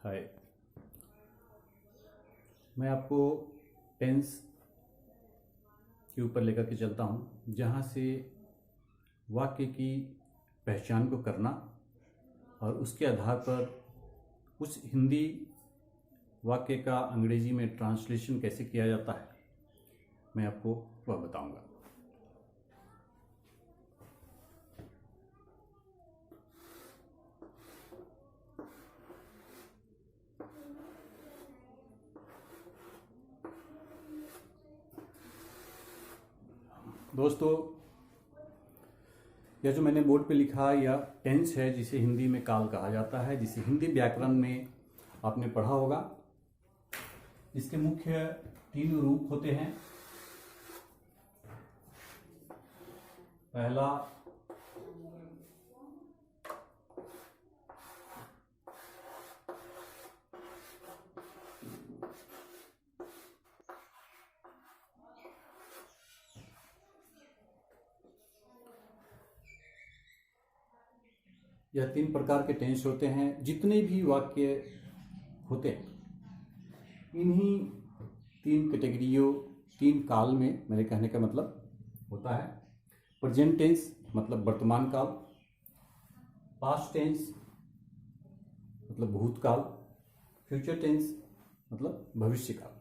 हाय। मैं आपको टेंस के ऊपर लेकर के चलता हूँ, जहाँ से वाक्य की पहचान को करना और उसके आधार पर उस हिंदी वाक्य का अंग्रेजी में ट्रांसलेशन कैसे किया जाता है, मैं आपको वह बताऊंगा। दोस्तों, यह जो मैंने बोर्ड पे लिखा यह टेंस है, जिसे हिंदी में काल कहा जाता है, जिसे हिंदी व्याकरण में आपने पढ़ा होगा। इसके मुख्य 3 रूप होते हैं। पहला यह 3 प्रकार के टेंस होते हैं। जितने भी वाक्य होते हैं इन्हीं 3 कैटेगरियों 3 काल में, मेरे कहने का मतलब होता है प्रेजेंट टेंस मतलब वर्तमान काल, पास्ट टेंस मतलब भूतकाल, फ्यूचर टेंस मतलब भविष्य काल।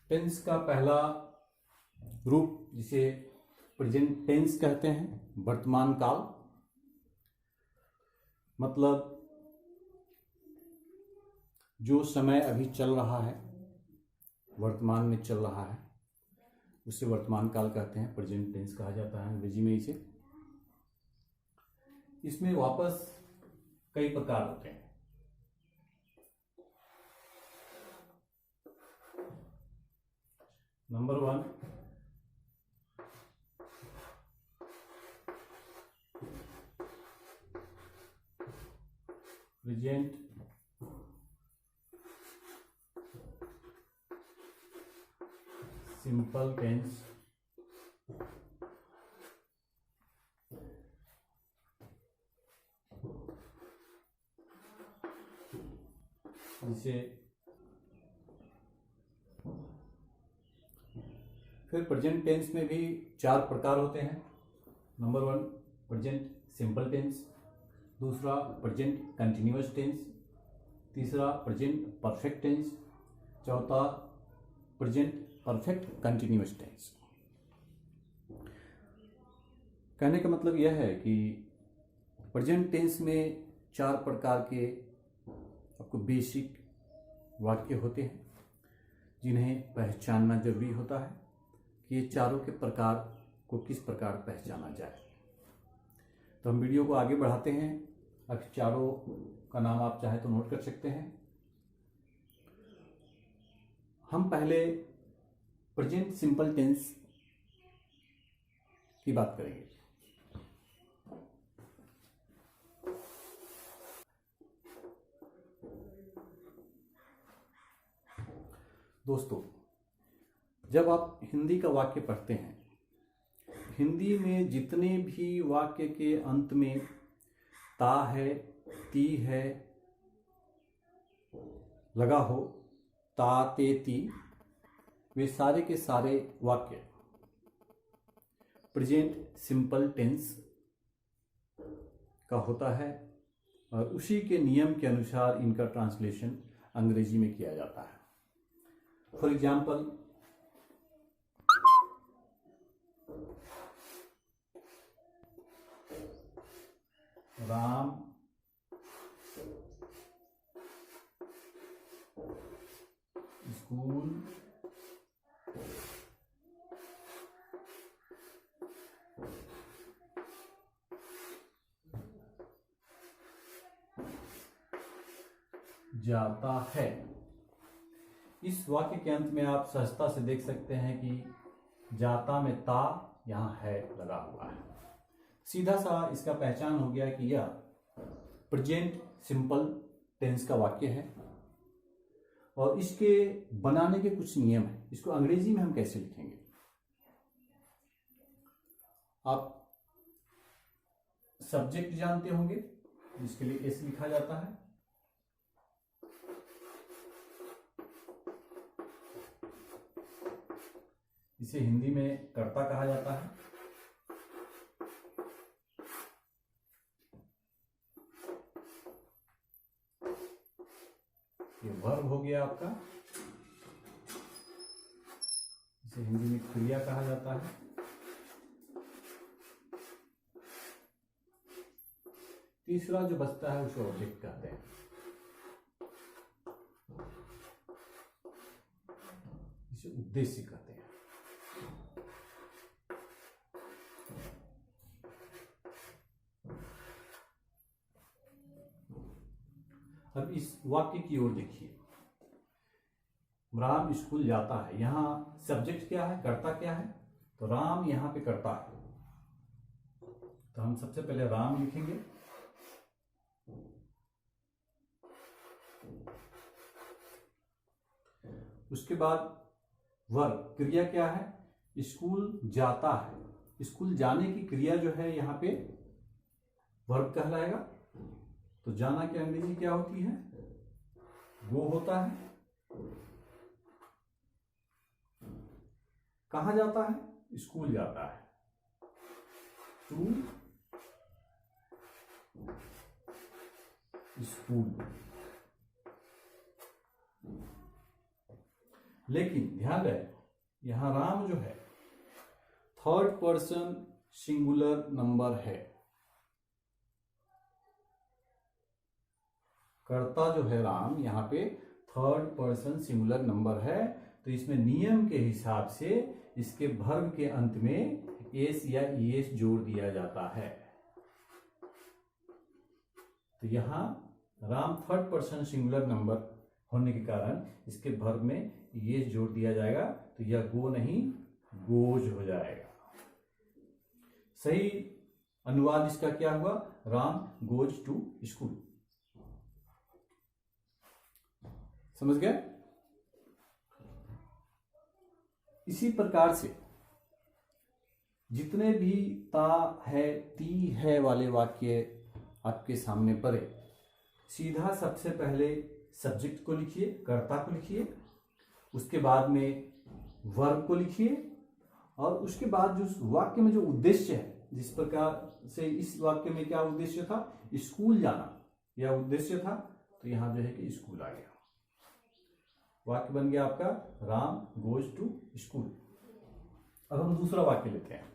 टेंस का पहला रूप, जिसे प्रेजेंट टेंस कहते हैं, वर्तमान काल, मतलब जो समय अभी चल रहा है, वर्तमान में चल रहा है, उसे वर्तमान काल कहते हैं, प्रेजेंट टेंस कहा जाता है अंग्रेजी में इसे। इसमें वापस कई प्रकार होते हैं। नंबर 1, प्रेजेंट सिंपल टेंस, जिसे फिर प्रेजेंट टेंस में भी 4 प्रकार होते हैं। नंबर 1 प्रेजेंट सिंपल टेंस, दूसरा प्रेजेंट कंटिन्यूअस टेंस, तीसरा प्रेजेंट परफेक्ट टेंस, चौथा प्रेजेंट परफेक्ट कंटिन्यूअस टेंस। कहने का मतलब यह है कि प्रेजेंट टेंस में 4 प्रकार के आपको बेसिक वाक्य होते हैं, जिन्हें पहचानना जरूरी होता है कि ये चारों के प्रकार को किस प्रकार पहचाना जाए। तो हम वीडियो को आगे बढ़ाते हैं। अब चारों का नाम आप चाहे तो नोट कर सकते हैं। हम पहले प्रेजेंट सिंपल टेंस की बात करेंगे। दोस्तों, जब आप हिंदी का वाक्य पढ़ते हैं, हिंदी में जितने भी वाक्य के अंत में ता है, ती है लगा हो, ता ते ती, वे सारे के सारे वाक्य प्रेजेंट सिंपल टेंस का होता है और उसी के नियम के अनुसार इनका ट्रांसलेशन अंग्रेजी में किया जाता है। फॉर एग्जाम्पल, राम स्कूल जाता है। इस वाक्य के अंत में आप सहजता से देख सकते हैं कि जाता में ता यहां है लगा हुआ है। सीधा सा इसका पहचान हो गया कि यह प्रेजेंट सिंपल टेंस का वाक्य है और इसके बनाने के कुछ नियम हैं। इसको अंग्रेजी में हम कैसे लिखेंगे? आप सब्जेक्ट जानते होंगे, जिसके लिए एस लिखा जाता है। इसे हिंदी में कर्ता कहा जाता है। ये वर्ब हो गया आपका, इसे हिंदी में क्रिया कहा जाता है। तीसरा जो बचता है उसे ऑब्जेक्ट कहते हैं। इसे उद्देश्य कहते हैं। अब इस वाक्य की ओर देखिए। राम स्कूल जाता है। यहां सब्जेक्ट क्या है, कर्ता क्या है? तो राम यहां पे कर्ता है। तो हम सबसे पहले राम लिखेंगे। उसके बाद वर्ब, क्रिया क्या है? स्कूल जाता है। स्कूल जाने की क्रिया जो है यहां पे वर्ब कहलाएगा। तो जाना की अंग्रेजी क्या होती है? गो होता है। कहां जाता है? स्कूल जाता है। To school. लेकिन ध्यान रहे, यहां राम जो है थर्ड पर्सन सिंगुलर नंबर है। कर्ता जो है राम यहां पे थर्ड पर्सन सिंगुलर नंबर है। तो इसमें नियम के हिसाब से इसके वर्ब के अंत में एस या ईएस जोड़ दिया जाता है। तो यहां Ram third person singular number होने के कारण इसके वर्ब में ईएस जोड़ दिया जाएगा। तो यह गो नहीं गोज हो जाएगा। सही अनुवाद इसका क्या हुआ? Ram goes to school. समझ गए? इसी प्रकार से जितने भी ता है ती है वाले वाक्य आपके सामने पड़े, सीधा सबसे पहले सब्जेक्ट को लिखिए, कर्ता को लिखिए, उसके बाद में वर्ब को लिखिए और उसके बाद जो वाक्य में जो उद्देश्य है, जिस प्रकार से इस वाक्य में क्या उद्देश्य था? स्कूल जाना यह उद्देश्य था। तो यहां जो है कि स्कूल आ गया। वाक्य बन गया आपका राम गोज टू स्कूल। अब हम दूसरा वाक्य लेते हैं।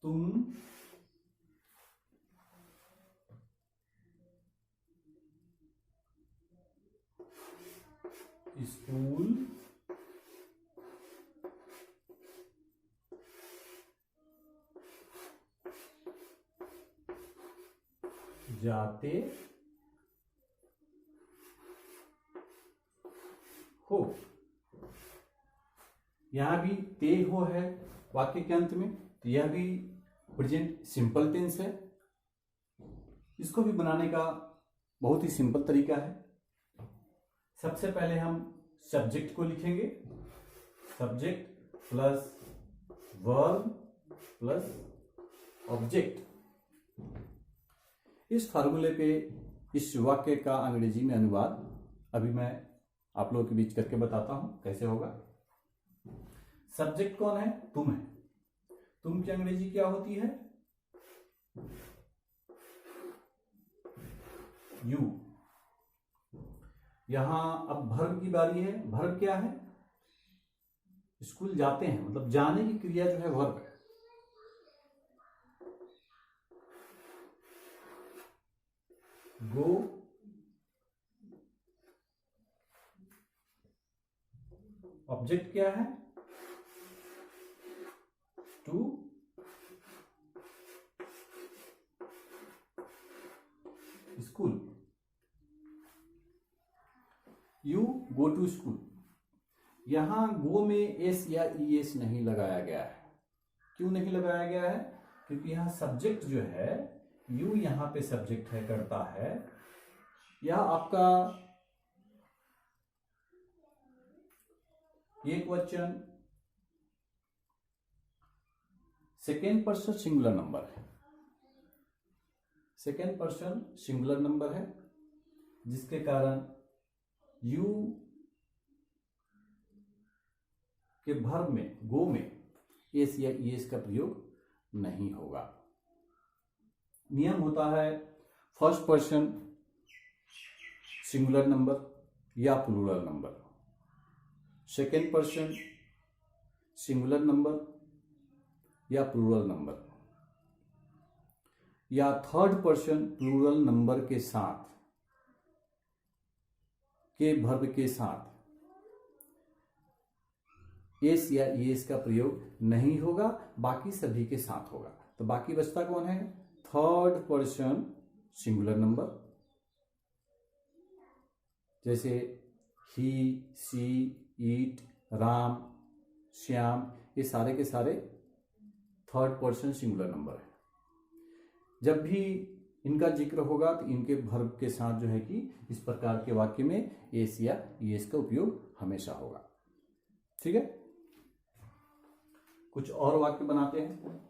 तुम स्कूल जाते हो। यहां भी ते हो है वाक्य के अंत में। तो यह भी प्रेजेंट सिंपल टेंस है। इसको भी बनाने का बहुत ही सिंपल तरीका है। सबसे पहले हम सब्जेक्ट को लिखेंगे। Subject plus verb plus object. इस फार्मूले पे इस वाक्य का अंग्रेजी में अनुवाद अभी मैं आप लोगों के बीच करके बताता हूं कैसे होगा। सब्जेक्ट कौन है? तुम है। तुम की अंग्रेजी क्या होती है? यू। यहां अब वर्ब की बारी है। वर्ब क्या है? स्कूल जाते हैं, मतलब जाने की क्रिया जो है वर्ब है। गो, ऑब्जेक्ट क्या है? To, school. You go to school. यहां गो में एस या ई एस नहीं लगाया गया है। क्यों नहीं लगाया गया है? क्योंकि यहां सब्जेक्ट जो है, यू यहां पे सब्जेक्ट है, करता है। यह आपका एक वचन सेकेंड पर्सन सिंगुलर नंबर है। सेकेंड पर्सन सिंगुलर नंबर है, जिसके कारण यू के वर्ब में, गो में एस या ई एस का प्रयोग नहीं होगा। नियम होता है फर्स्ट पर्सन सिंगुलर नंबर या plural number, second person singular number या प्लूरल नंबर, या थर्ड पर्सन प्लूरल नंबर के साथ, के वर्ब के साथ एस या ई एस का प्रयोग नहीं होगा, बाकी सभी के साथ होगा। तो बाकी बचता कौन है? थर्ड पर्सन सिंगुलर नंबर, जैसे ही, सी, ईट, राम, श्याम, ये सारे के सारे थर्ड पर्सन सिंगुलर नंबर है। जब भी इनका जिक्र होगा तो इनके वर्ब के साथ जो है कि इस प्रकार के वाक्य में एस या ई एस का उपयोग हमेशा होगा। ठीक है, कुछ और वाक्य बनाते हैं।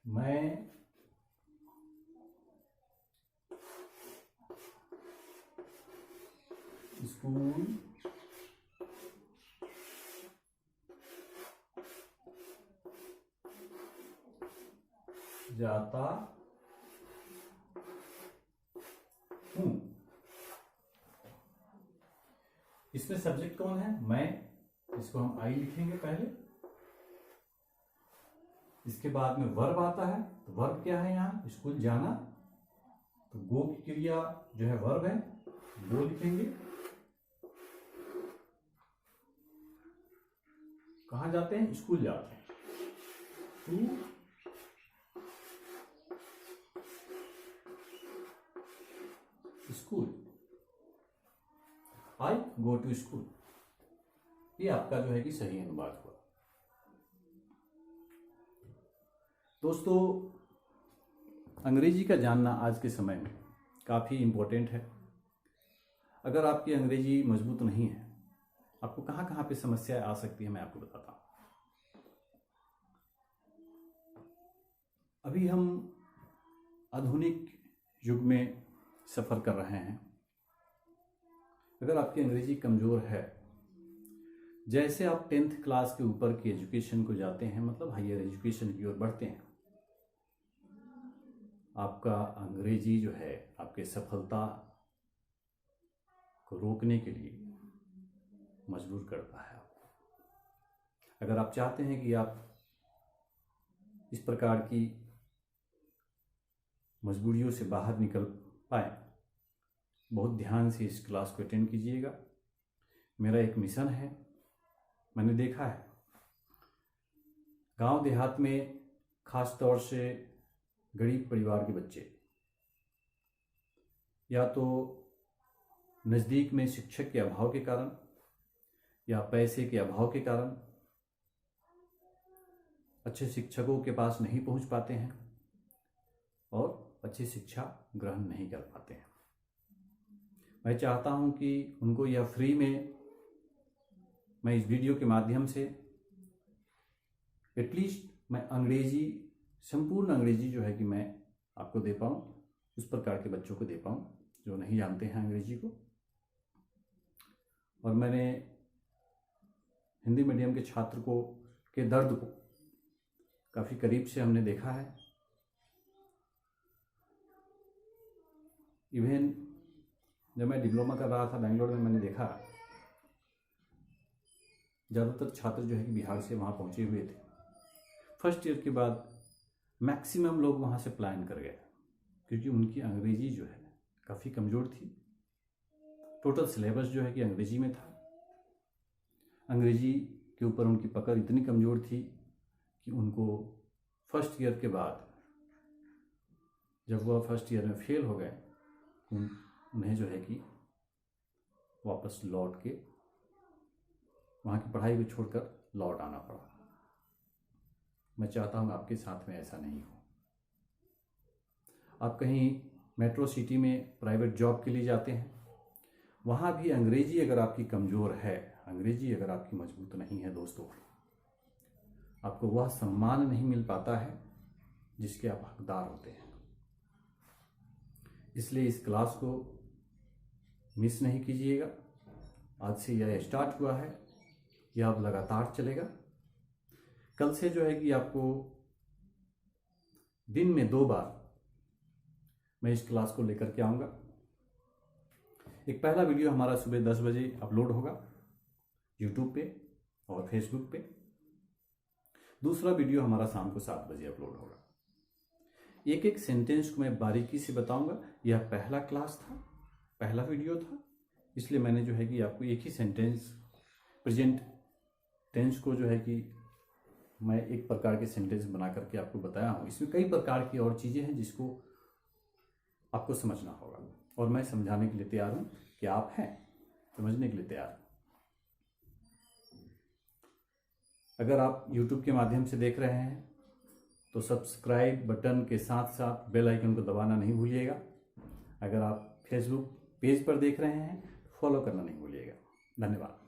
मैं स्कूल जाता हूं। इसमें सब्जेक्ट कौन है? मैं। इसको हम आई लिखेंगे पहले। इसके बाद में वर्ब आता है। तो वर्ब क्या है? यहां स्कूल जाना। तो गो की क्रिया जो है वर्ब है, गो लिखेंगे। कहां जाते हैं? स्कूल जाते हैं। To school, I go to school. ये आपका जो है कि सही अनुवाद हुआ। दोस्तों, अंग्रेजी का जानना आज के समय में काफ़ी इम्पोर्टेंट है। अगर आपकी अंग्रेजी मजबूत नहीं है, आपको कहाँ कहाँ पे समस्याएं आ सकती है, मैं आपको बताता हूँ। अभी हम आधुनिक युग में सफ़र कर रहे हैं। अगर आपकी अंग्रेजी कमज़ोर है, जैसे आप 10th क्लास के ऊपर की एजुकेशन को जाते हैं, मतलब हायर एजुकेशन की ओर बढ़ते हैं, आपका अंग्रेजी जो है आपके सफलता को रोकने के लिए मजबूर करता है आपको। अगर आप चाहते हैं कि आप इस प्रकार की मजबूरियों से बाहर निकल पाए, बहुत ध्यान से इस क्लास को अटेंड कीजिएगा। मेरा एक मिशन है। मैंने देखा है गांव देहात में खास तौर से गरीब परिवार के बच्चे या तो नज़दीक में शिक्षक के अभाव के कारण या पैसे के अभाव के कारण अच्छे शिक्षकों के पास नहीं पहुंच पाते हैं और अच्छी शिक्षा ग्रहण नहीं कर पाते हैं। मैं चाहता हूं कि उनको यह फ्री में मैं इस वीडियो के माध्यम से एटलीस्ट मैं अंग्रेजी, संपूर्ण अंग्रेजी जो है कि मैं आपको दे पाऊँ, उस प्रकार के बच्चों को दे पाऊँ जो नहीं जानते हैं अंग्रेजी को। और मैंने हिंदी मीडियम के छात्र को के दर्द को काफ़ी करीब से हमने देखा है। इवन जब मैं डिप्लोमा कर रहा था बेंगलोर में, मैंने देखा ज़्यादातर छात्र जो है कि बिहार से वहाँ पहुँचे हुए थे। फर्स्ट ईयर के बाद मैक्सिमम लोग वहाँ से पलायन कर गए, क्योंकि उनकी अंग्रेजी जो है काफ़ी कमज़ोर थी। टोटल सिलेबस जो है कि अंग्रेजी में था। अंग्रेजी के ऊपर उनकी पकड़ इतनी कमज़ोर थी कि उनको फर्स्ट ईयर के बाद, जब वह फर्स्ट ईयर में फेल हो गए, उन्हें जो है कि वापस लौट के वहाँ की पढ़ाई को छोड़कर लौट आना पड़ा। मैं चाहता हूँ आपके साथ में ऐसा नहीं हो। आप कहीं मेट्रो सिटी में प्राइवेट जॉब के लिए जाते हैं, वहाँ भी अंग्रेजी अगर आपकी कमज़ोर है, अंग्रेजी अगर आपकी मजबूत नहीं है दोस्तों, आपको वह सम्मान नहीं मिल पाता है जिसके आप हकदार होते हैं। इसलिए इस क्लास को मिस नहीं कीजिएगा। आज से यह स्टार्ट हुआ है, यह अब लगातार चलेगा। कल से जो है कि आपको दिन में 2 बार मैं इस क्लास को लेकर के आऊँगा। एक पहला वीडियो हमारा सुबह 10 बजे अपलोड होगा यूट्यूब पे और फेसबुक पे। दूसरा वीडियो हमारा शाम को 7 बजे अपलोड होगा। एक एक सेंटेंस को मैं बारीकी से बताऊंगा। यह पहला क्लास था, पहला वीडियो था, इसलिए मैंने जो है कि आपको एक ही सेंटेंस, प्रेजेंट टेंस को जो है कि मैं एक प्रकार के सेंटेंस बना करके आपको बताया हूँ। इसमें कई प्रकार की और चीज़ें हैं जिसको आपको समझना होगा, और मैं समझाने के लिए तैयार हूँ कि आप हैं समझने के लिए तैयार। अगर आप YouTube के माध्यम से देख रहे हैं तो सब्सक्राइब बटन के साथ साथ बेल आइकन को दबाना नहीं भूलिएगा। अगर आप फेसबुक पेज पर देख रहे हैं तो फॉलो करना नहीं भूलिएगा। धन्यवाद।